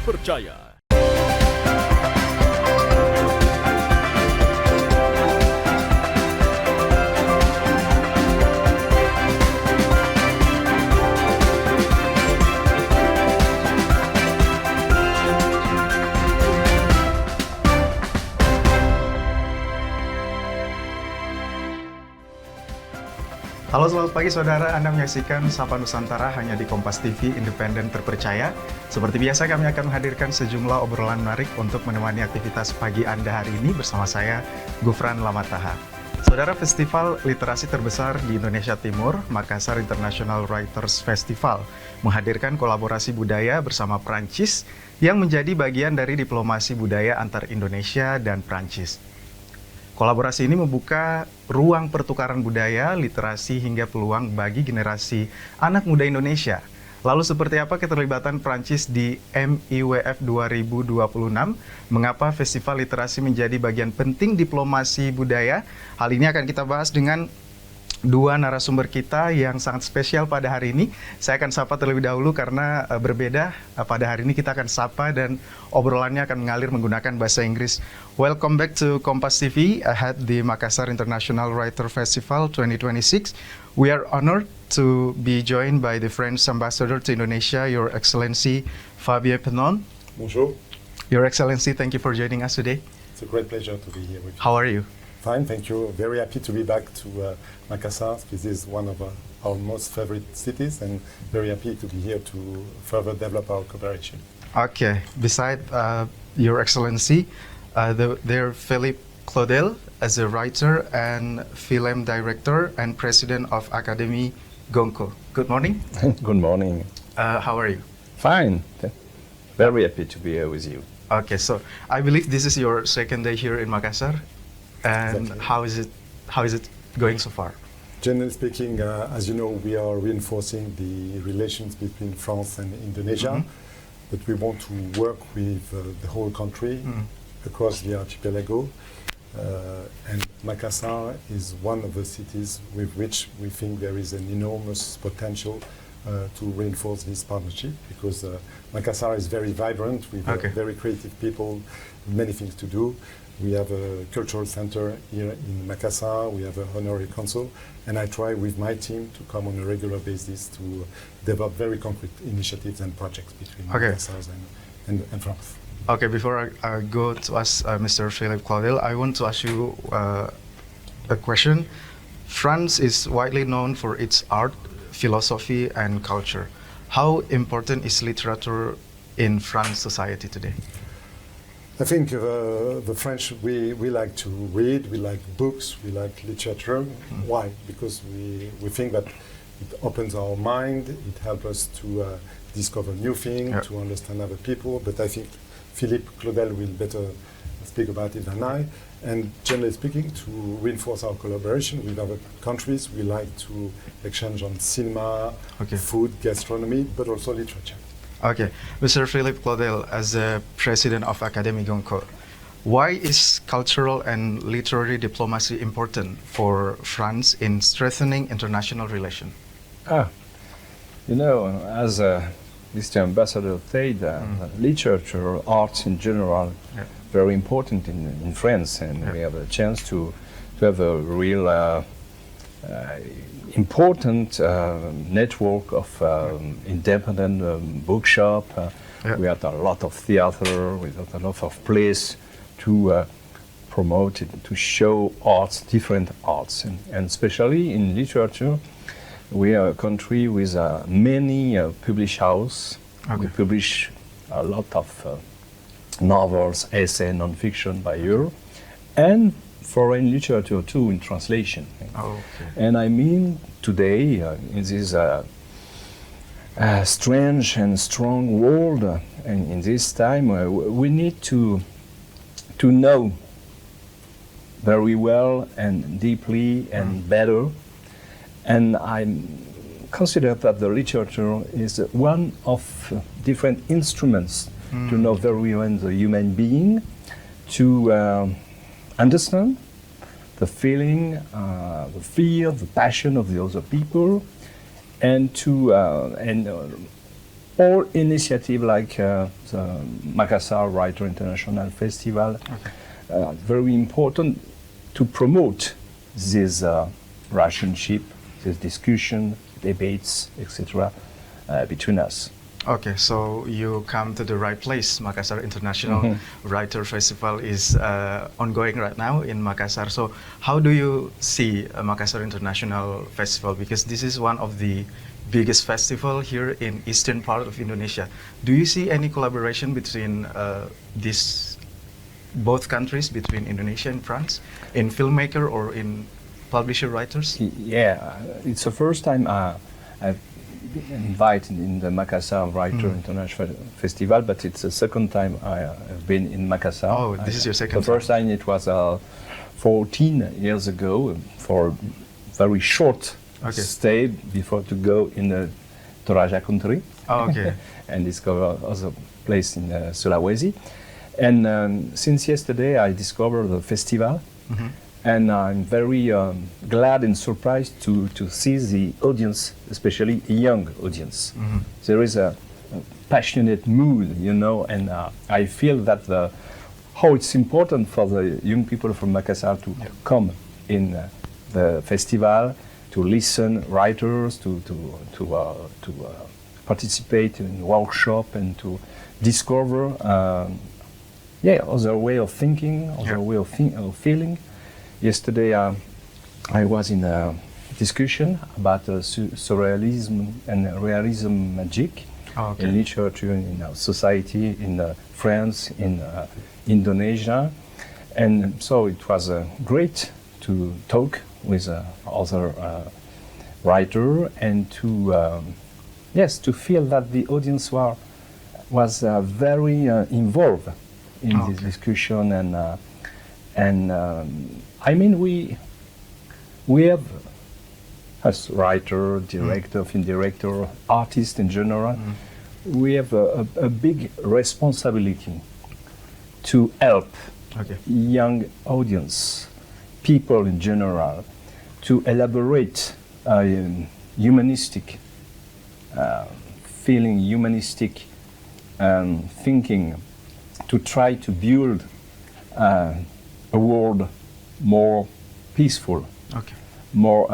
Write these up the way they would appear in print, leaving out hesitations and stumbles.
terpercaya. Halo, selamat pagi saudara. Anda menyaksikan Sapa Nusantara hanya di Kompas TV Independen Terpercaya. Seperti biasa, kami akan menghadirkan sejumlah obrolan menarik untuk menemani aktivitas pagi Anda hari ini bersama saya, Gufran Lamataha. Saudara, festival literasi terbesar di Indonesia Timur, Makassar International Writers Festival, menghadirkan kolaborasi budaya bersama Prancis yang menjadi bagian dari diplomasi budaya antar Indonesia dan Prancis. Kolaborasi ini membuka ruang pertukaran budaya, literasi, hingga peluang bagi generasi anak muda Indonesia. Lalu seperti apa keterlibatan Prancis di MIWF 2026? Mengapa festival literasi menjadi bagian penting diplomasi budaya? Hal ini akan kita bahas dengan dua narasumber kita yang sangat spesial pada hari ini. Saya akan sapa terlebih dahulu karena berbeda. Pada hari ini kita akan sapa dan obrolannya akan mengalir menggunakan bahasa Inggris. Welcome back to Kompas TV at the Makassar International Writer Festival 2026. We are honored to be joined by the French Ambassador to Indonesia, Your Excellency Fabien Penon. Bonjour. Your Excellency, thank you for joining us today. It's a great pleasure to be here with you. How are you? Fine, thank you. Very happy to be back to Makassar. This is one of our most favorite cities, and very happy to be here to further develop our cooperation. Okay. Beside Your Excellency, there Philippe Claudel as a writer and film director and president of Academy Gonco. Good morning. Good morning. How are you? Fine. Very happy to be here with you. Okay, so I believe this is your second day here in Makassar, and Exactly. how is it going so far? Generally speaking, as you know, we are reinforcing the relations between France and Indonesia, but we want to work with the whole country across the archipelago. And Makassar is one of the cities with which we think there is an enormous potential to reinforce this partnership, because Makassar is very vibrant with very creative people, many things to do. We have a cultural center here in Makassar, we have a honorary consul, and I try with my team to come on a regular basis to develop very concrete initiatives and projects between Makassar and France. Okay, before I go to ask Mr. Philippe Claudel, I want to ask you a question. France is widely known for its art, philosophy, and culture. How important is literature in French society today? I think the French, we like to read, we like books, we like literature. Why? Because we think that it opens our mind, it helps us to discover new things, to understand other people. But I think Philippe Claudel will better speak about it than I. And generally speaking, to reinforce our collaboration with other countries, we like to exchange on cinema, food, gastronomy, but also literature. Okay, Mr. Philippe Claudel, as the president of Academy Gonco, why is cultural and literary diplomacy important for France in strengthening international relations? You know, as Mr. Ambassador said, literature, arts in general, very important in France, and we have a chance to have a real important network of independent bookshop. We have a lot of theater, we have a lot of place to promote it, to show arts, different arts, and especially in literature. We are a country with many published houses. We publish a lot of novels, essay, non-fiction by year, and foreign literature too in translation. And I mean today in this strange and strong world, and in this time we need to know very well and deeply and better. And I consider that the literature is one of different instruments to know very well the human being, to understand the feeling, the fear, the passion of the other people, and to or initiative like the Makassar Writer International Festival. Very important to promote this relationship, this discussion, debates, etc. Between us. Okay, so you come to the right place. Makassar International Writer Festival is ongoing right now in Makassar. So how do you see Makassar International Festival? Because this is one of the biggest festival here in eastern part of Indonesia. Do you see any collaboration between these both countries, between Indonesia and France, in filmmaker or in publisher writers? Yeah, it's the first time I've been invited in the Makassar Writer International Festival, but it's the second time I have been in Makassar. Oh, this is your second The first time it was 14 years ago for a very short stay before to go in the Toraja country. Oh, okay. And discover other place in Sulawesi. And since yesterday I discovered the festival. And I'm very glad and surprised to see the audience, especially a young audience. There is a passionate mood, you know, and I feel that how it's important for the young people from Makassar to come in the festival, to listen writers, to participate in workshop and to discover other way of thinking, other way of feeling. Yesterday, I was in a discussion about surrealism and realism magic in literature, in our society, in France, in Indonesia. And so it was great to talk with other writer and to feel that the audience was very involved in this discussion and I mean, we have, as writer, director, film director, artist in general, we have a big responsibility to help young audience, people in general, to elaborate humanistic feeling, humanistic thinking, to try to build a world more peaceful, more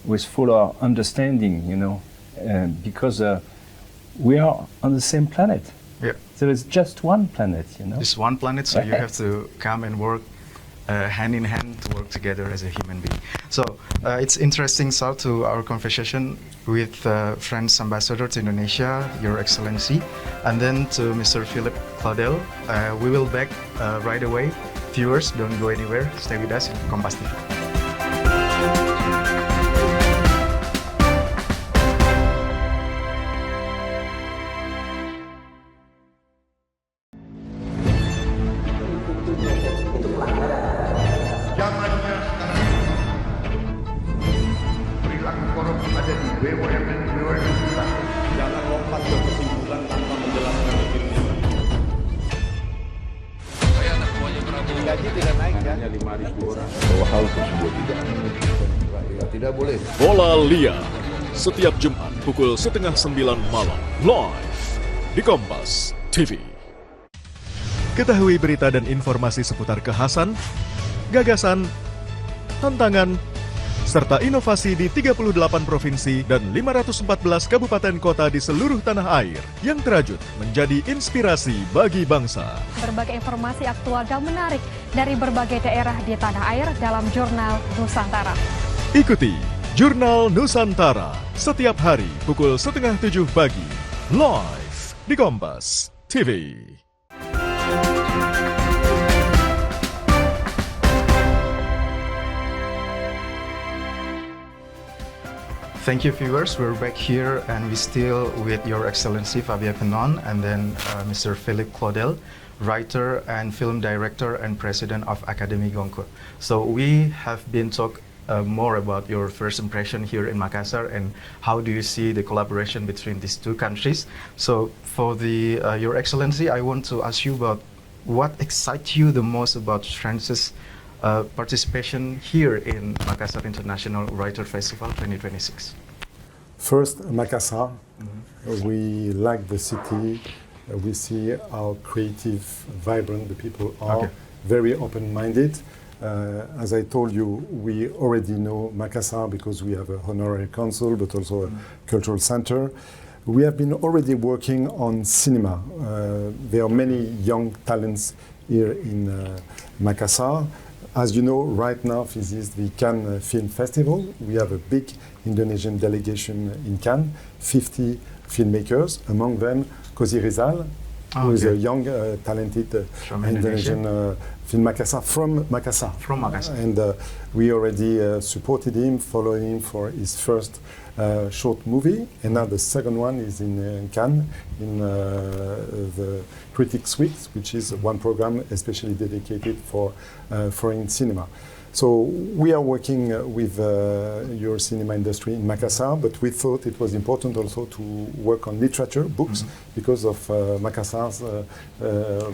with fuller understanding, you know, because we are on the same planet. There is just one planet, you know. Just one planet, so you have to come and work hand in hand to work together as a human being. So it's interesting start to our conversation with French Ambassador to Indonesia, Your Excellency, and then to Mr. Philippe Claudel. We will back right away. Viewers, don't go anywhere. Stay with us in Kompas TV. Zamannya sekarang perilaku korup ada di BUMN kita. Jangan lompat ke kesimpulan tanpa menjelaskan dirinya. Saya anak buahnya Prabowo. Gaji tidak naik kan? Hanya 5.000 orang. Bahwa hal tersebut tidak boleh. Bola Liar setiap Jumat pukul 8:30 malam live di Kompas TV. Ketahui berita dan informasi seputar kekhasan, gagasan, tantangan, serta inovasi di 38 provinsi dan 514 kabupaten kota di seluruh tanah air yang terajut menjadi inspirasi bagi bangsa. Berbagai informasi aktual dan menarik dari berbagai daerah di tanah air dalam Jurnal Nusantara. Ikuti Jurnal Nusantara setiap hari pukul 6:30 pagi, live di Kompas TV. Thank you, viewers. We're back here, and we still with Your Excellency Fabien Penon, and then Mr. Philippe Claudel, writer and film director and president of Academy Goncourt. So we have been talk more about your first impression here in Makassar and how do you see the collaboration between these two countries. So for the Your Excellency, I want to ask you about what excites you the most about France's participation here in Makassar International Writer Festival 2026. First, Makassar We like the city. We see how creative, vibrant the people are, very open-minded. As I told you, we already know Makassar because we have a honorary council, but also a cultural center. We have been already working on cinema. There are many young talents here in Makassar. As you know, right now this is the Cannes Film Festival. We have a big Indonesian delegation in Cannes, 50 filmmakers, among them Cozy Rizal, who is a young, talented Indonesian filmmaker from Makassar. And we already supported him, followed him for his first short movie, and now the second one is in Cannes, in the Critics Week, which is one program especially dedicated for foreign cinema. So we are working with your cinema industry in Makassar, but we thought it was important also to work on literature, books, because of Makassar's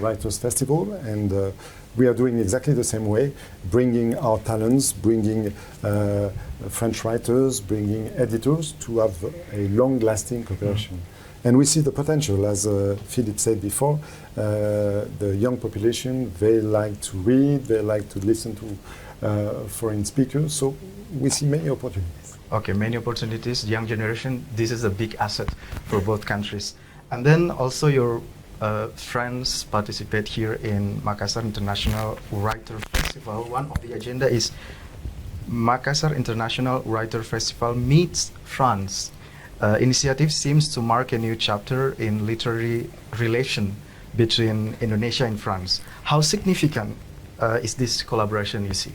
Writers' Festival, and we are doing exactly the same way, bringing our talents, bringing French writers, bringing editors to have a long-lasting cooperation. And we see the potential, as Philippe said before, the young population, they like to read, they like to listen to foreign speakers, so we see many opportunities. Okay, many opportunities, young generation, this is a big asset for both countries. And then also your friends participate here in Makassar International Writer Festival. One of the agenda is Makassar International Writer Festival meets France. Initiative seems to mark a new chapter in literary relation between Indonesia and France. How significant is this collaboration, you see?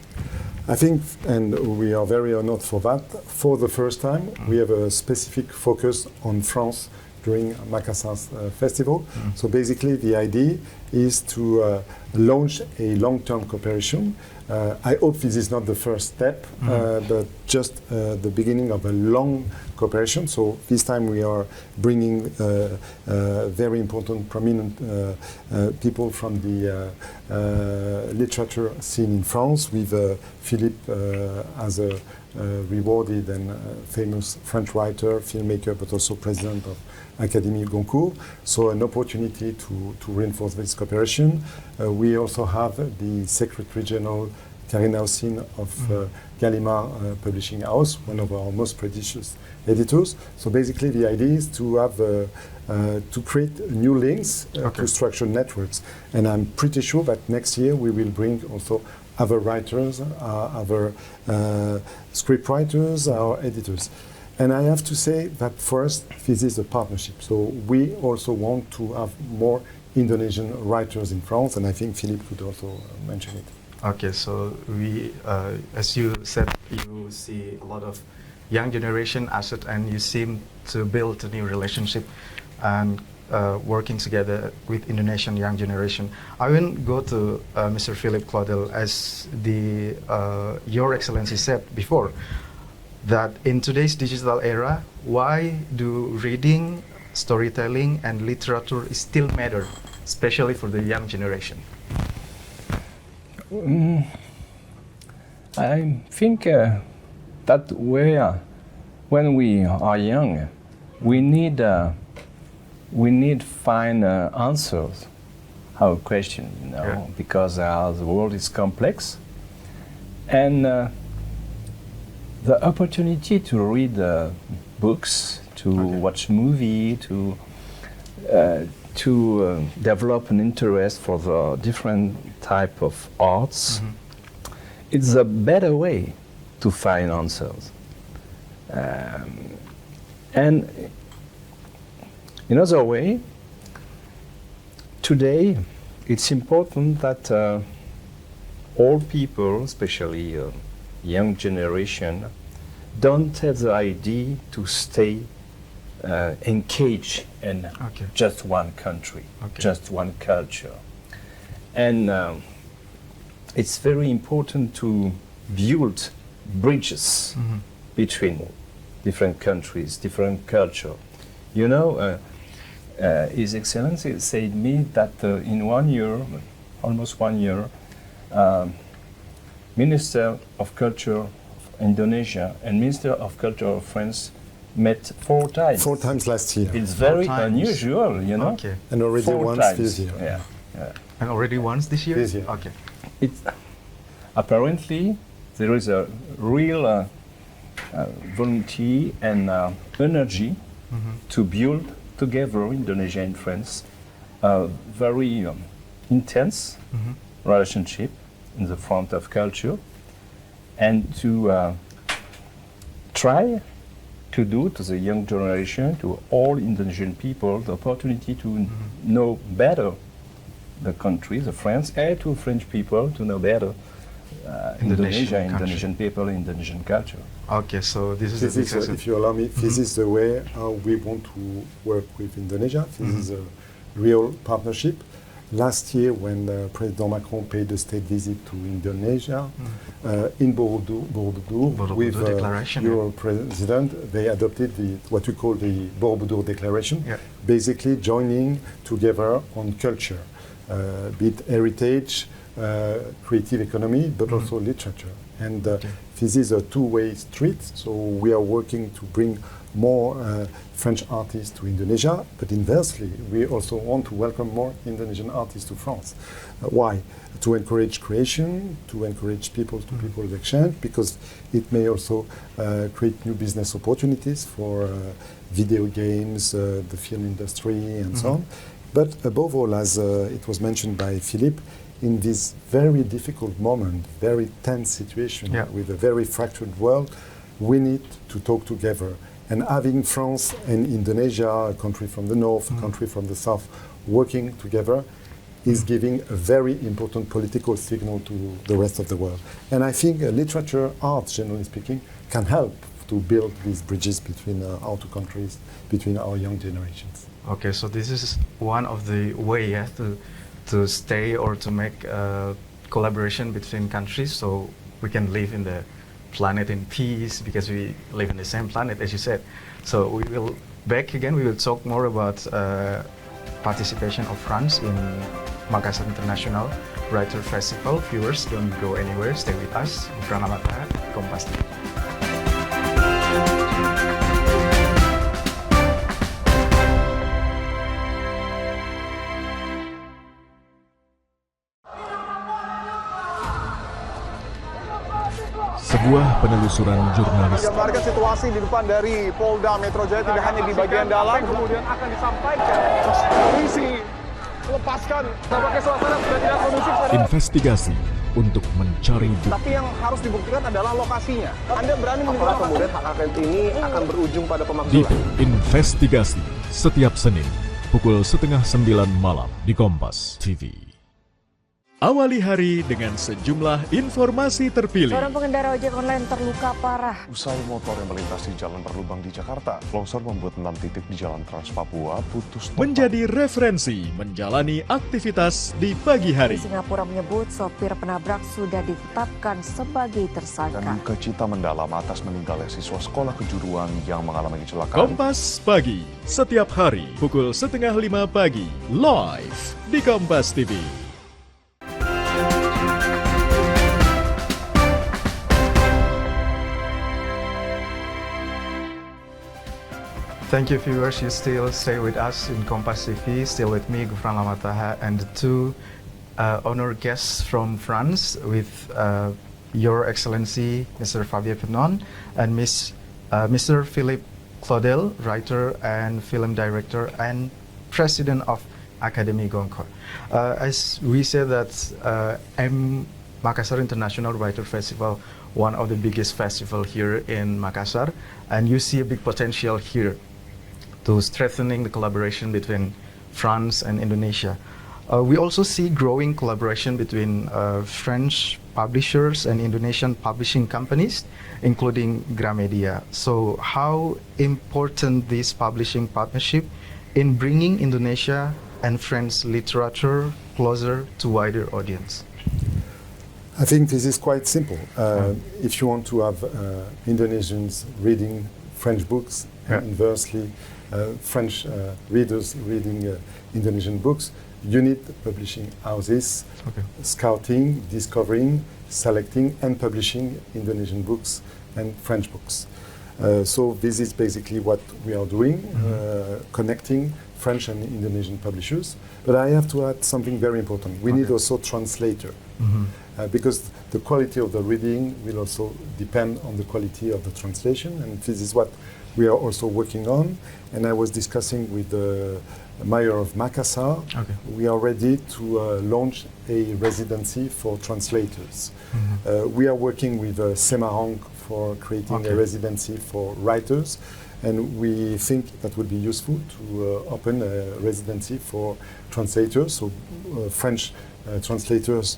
I think, and we are very honored for that, for the first time we have a specific focus on France during Makassar's festival. So basically the idea is to launch a long-term cooperation. I hope this is not the first step, but just the beginning of a long cooperation. So this time we are bringing very important, prominent people from the literature scene in France, with Philippe as a rewarded and famous French writer, filmmaker, but also president of Académie Goncourt. So an opportunity to reinforce this cooperation. We also have the Secretary General Karina Hossin of Gallimard Publishing House, one of our most prestigious editors. So basically the idea is to have to create new links, to structure networks. And I'm pretty sure that next year we will bring also other writers, other script writers, our editors. And I have to say that for us, this is a partnership. So we also want to have more Indonesian writers in France, and I think Philippe could also mention it. Okay, so we, as you said, you see a lot of young generation asset, and you seem to build a new relationship and working together with Indonesian young generation. I will go to Mr. Philippe Claudel, as the Your Excellency said before, that in today's digital era, why do reading, storytelling, and literature still matter, especially for the young generation? I think that when we are young, we need find answers our question, because the world is complex, and the opportunity to read books, to watch movie, to develop an interest for the different type of arts, it's a better way to find answers. And in other way, today it's important that all people, especially young generation, don't have the idea to stay engaged in just one country, just one culture. And it's very important to build bridges between different countries, different culture. You know, His Excellency said me that in 1 year, almost 1 year, Minister of Culture of Indonesia and Minister of Culture of France met 4 times. 4 times last year. It's very times. unusual, you know. Okay. And already 4 once times. this year. Yeah, yeah. And already once this year? This year. Okay. It's apparently there is a real volunteer and energy to build together Indonesia and France a very intense relationship in the front of culture, and to try to do to the young generation, to all Indonesian people, the opportunity to know better the country, the France, and to French people to know better Indonesia, country. Indonesian people, Indonesian culture. Okay, so this is This the is, business. if you allow me, this is the way how we want to work with Indonesia. This is a real partnership. Last year, when President Macron paid a state visit to Indonesia, in Borobudur, with Declaration, your president, they adopted what we call the Borobudur Declaration, Yeah. basically joining together on culture, be it heritage, creative economy, but also literature. And this is a two-way street, so we are working to bring more French artists to Indonesia, but inversely, we also want to welcome more Indonesian artists to France. Why? To encourage creation, to encourage people-to-people exchange, because it may also create new business opportunities for video games, the film industry, and so on. But above all, as it was mentioned by Philippe, in this very difficult moment, very tense situation, with a very fractured world, we need to talk together. And having France and Indonesia, a country from the north, a country from the south, working together is giving a very important political signal to the rest of the world. And I think literature, art, generally speaking, can help to build these bridges between our two countries, between our young generations. Okay, so this is one of the way to stay or to make collaboration between countries, so we can live in the planet in peace, because we live in the same planet, as you said. So we will back again. We will talk more about participation of France in Makassar International Writer Festival. Viewers, don't go anywhere. Stay with us. Gufran Lamata, Kompas TV. Sebuah penelusuran jurnalis Gambarkan situasi di depan dari Polda Metro Jaya, tidak hanya di bagian dalam, kemudian akan disampaikan polisi lepaskan. Tampaknya suasana sudah tidak kondusif. investigasi untuk mencari bukti. Tapi yang harus dibuktikan adalah lokasinya. Anda berani menilai kemudian hak angket ini akan berujung pada pemakzulan. Dipo Investigasi setiap Senin pukul 8:30 malam di Kompas TV. Awali hari dengan sejumlah informasi terpilih. Seorang pengendara ojek online terluka parah. Usai motor yang melintasi jalan berlubang di Jakarta, longsor membuat 6 titik di Jalan Trans Papua putus total. Menjadi referensi menjalani aktivitas di pagi hari. Di Singapura menyebut sopir penabrak sudah ditetapkan sebagai tersangka. Dan duka cita mendalam atas meninggalnya siswa sekolah kejuruan yang mengalami kecelakaan. Kompas Pagi, setiap hari pukul 4:30 pagi, live di Kompas TV. Thank you, viewers. You still stay with us in Kompas TV. Still with me, Gufran Lamataha, and the two honored guests from France, with Your Excellency, Mr. Fabien Penon, and Mr. Philippe Claudel, writer and film director and president of Académie Goncourt. As we said that Makassar International Writer Festival, one of the biggest festival here in Makassar, and you see a big potential here to strengthening the collaboration between France and Indonesia. We also see growing collaboration between French publishers and Indonesian publishing companies, including Gramedia. So how important this publishing partnership in bringing Indonesia and French literature closer to wider audience? I think this is quite simple. If you want to have Indonesians reading French books, and inversely French readers reading Indonesian books, you need publishing houses, scouting, discovering, selecting and publishing Indonesian books and French books. So this is basically what we are doing, connecting French and Indonesian publishers. But I have to add something very important. We need also translator, because the quality of the reading will also depend on the quality of the translation, and this is what we are also working on. And I was discussing with the mayor of Makassar. We are ready to launch a residency for translators. We are working with Semarang for creating a residency for writers, and we think that would be useful to open a residency for translators, so French translators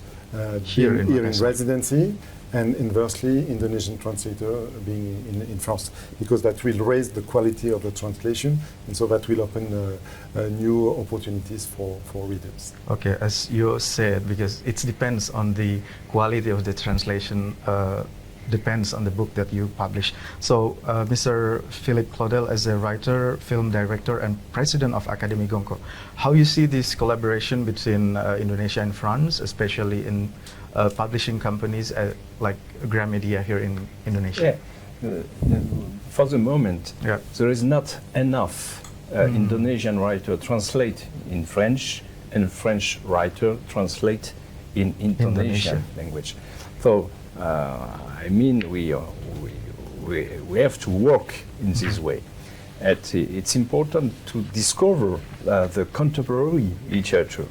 here in residency, and inversely Indonesian translator being in France, because that will raise the quality of the translation, and so that will open new opportunities for readers. Okay, as you said, because it depends on the quality of the translation, depends on the book that you publish. So, Mr. Philippe Claudel, as a writer, film director, and president of Académie Goncourt, how you see this collaboration between Indonesia and France, especially in publishing companies like Gramedia here in Indonesia? For the moment, there is not enough Indonesian writer translate in French and French writer translate in Indonesian language. So, I mean, we have to work in this way. It's important to discover the contemporary literature.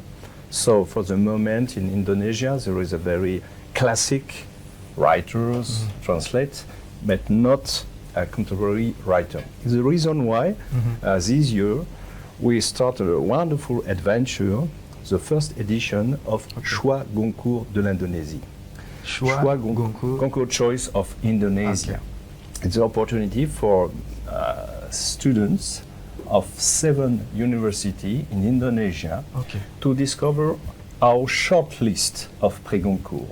So for the moment in Indonesia, there is a very classic writers translate, but not a contemporary writer. The reason why this year we started a wonderful adventure, the first edition of Choix Goncourt de l'Indonésie. Choix Goncourt Choice of Indonesia. It's an opportunity for students of 7 universities in Indonesia to discover our short list of Prix-Goncourt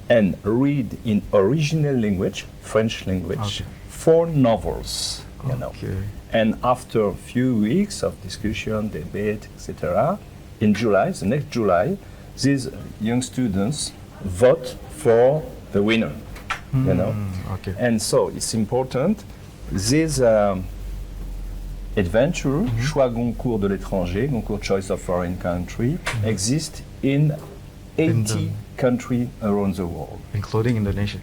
and read in original language, French language, 4 novels. You know. And after a few weeks of discussion, debate, etc., in July, the next July, these young students vote for the winner. You know, and so it's important. This adventure, Choix Goncourt de l'étranger, Goncourt Choice of Foreign Country, exists in 80 countries around the world, including Indonesia.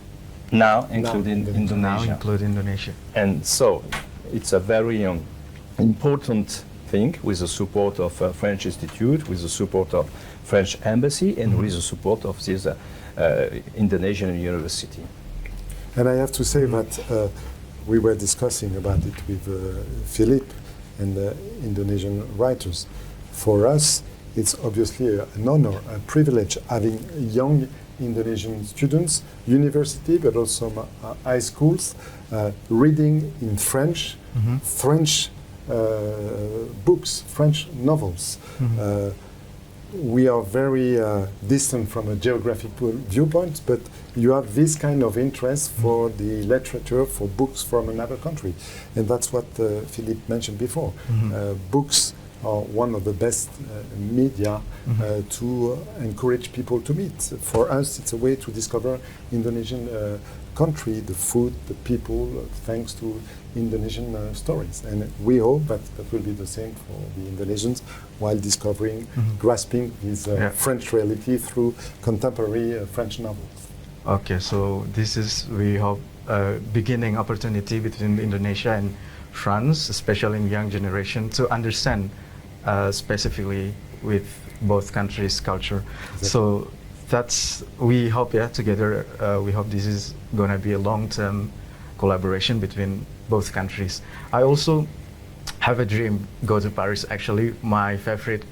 Now, including Indonesia. Now, including Indonesia. And so, it's a very important thing with the support of French Institute, with the support of French Embassy, and with the support of this Indonesian university. And I have to say that we were discussing about it with Philippe and Indonesian writers. For us, it's obviously an honor, a privilege having young Indonesian students, university, but also high schools, reading in French, French books, French novels. We are very distant from a geographical viewpoint, but you have this kind of interest for the literature, for books from another country. And that's what Philippe mentioned before. Books are one of the best media to encourage people to meet. For us, it's a way to discover Indonesian country, the food, the people, thanks to Indonesian stories. And we hope that that will be the same for the Indonesians while discovering, grasping this French reality through contemporary French novels. Okay, so this is, we hope, beginning opportunity between Indonesia and France, especially in young generation, to understand specifically with both countries' culture. So that's, we hope, together, we hope this is going to be a long-term collaboration between both countries. I also have a dream, go to Paris. Actually, my favorite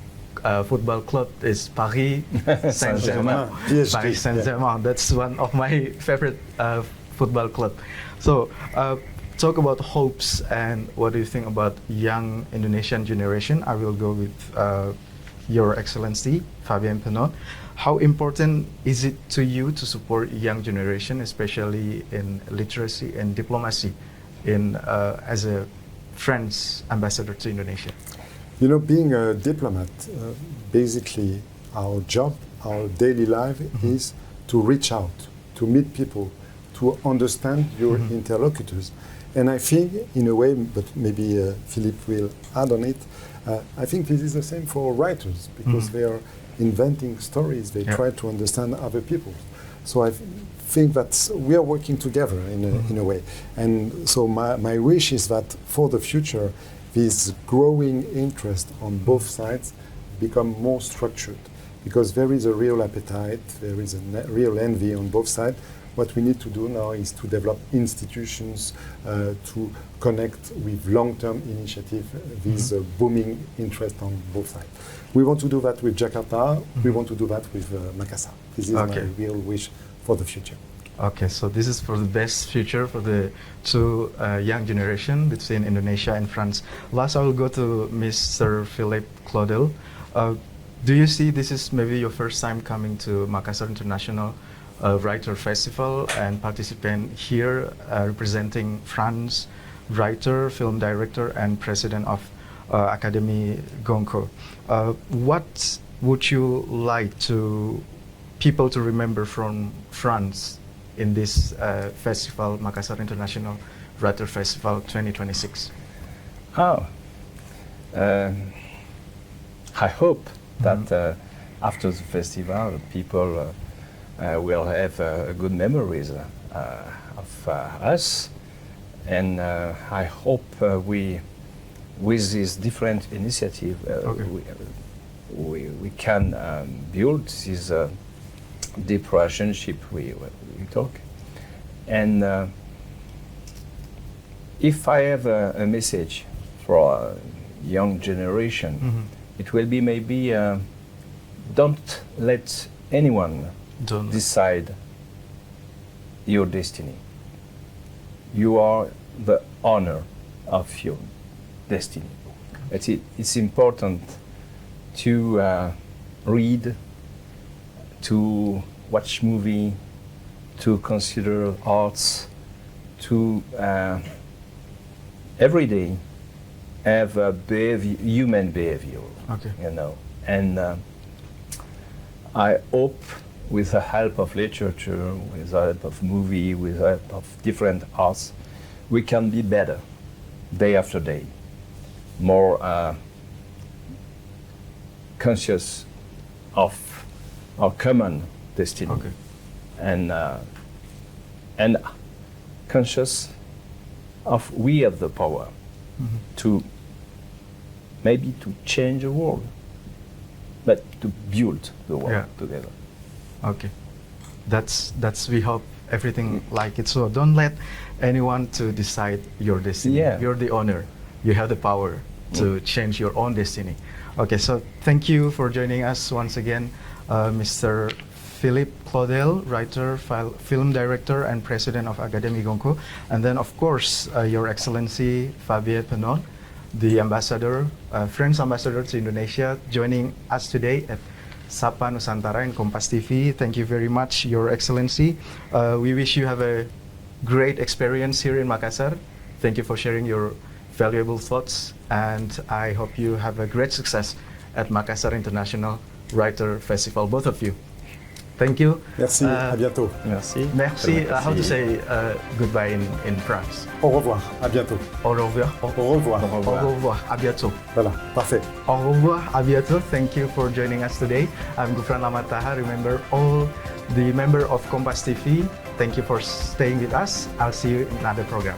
football club is Paris Saint-Germain. Paris Saint-Germain, that's one of my favorite football club. So, talk about hopes and what do you think about young Indonesian generation. I will go with Your Excellency, Fabien Penaud. How important is it to you to support young generation, especially in literacy and diplomacy, in as a French ambassador to Indonesia? You know, being a diplomat, basically our job, our daily life is to reach out, to meet people, to understand your interlocutors. And I think, in a way, but maybe Philippe will add on it, I think this is the same for writers, because they are inventing stories, they try to understand other people. So I think that we are working together in a way. And so my wish is that for the future, this growing interest on both sides become more structured, because there is a real appetite, there is a real envy on both sides. What we need to do now is to develop institutions to connect with long-term initiative, this booming interest on both sides. We want to do that with Jakarta, we want to do that with Makassar. This is my real wish for the future. Okay, so this is for the best future for the two young generation between Indonesia and France. Last, I will go to Mr. Philippe Claudel. Do you see this is maybe your first time coming to Makassar International Writer Festival and participant here representing France, writer, film director, and president of Academy Goncourt. What would you like to people to remember from France in this festival, Makassar International Writer Festival 2026? I hope that after the festival, people will have good memories of us, and I hope with this different initiative, we can build this deep relationship we talk. And if I have a message for a young generation, it will be maybe don't let anyone decide your destiny. You are the owner of your destiny. It's important to read, to watch movie, to consider arts, to every day have a human behavior, you know. And I hope with the help of literature, with the help of movie, with the help of different arts, we can be better day after day, more conscious of our common destiny, and conscious of we have the power to maybe to change the world, but to build the world together. Okay, that's we hope everything like it. So don't let anyone to decide your destiny. You're the owner. You have the power to change your own destiny. Okay, so thank you for joining us once again, Mr. Philippe Claudel, writer, film director, and president of Academy Goncourt. And then, of course, Your Excellency Fabien Penon, the ambassador, French ambassador to Indonesia, joining us today at Sapa Nusantara and Kompas TV. Thank you very much, Your Excellency. We wish you have a great experience here in Makassar. Thank you for sharing your valuable thoughts, and I hope you have a great success at Makassar International Writer Festival, both of you. Thank you. Merci, à bientôt. Merci. Merci. How to say goodbye in France? Au revoir, à bientôt. Au revoir. Au revoir. Au revoir, à bientôt. Voilà, parfait. Au revoir, à bientôt. Thank you for joining us today. I'm Gufran Lamataha. Remember all the member of Kompas TV. Thank you for staying with us. I'll see you in another program.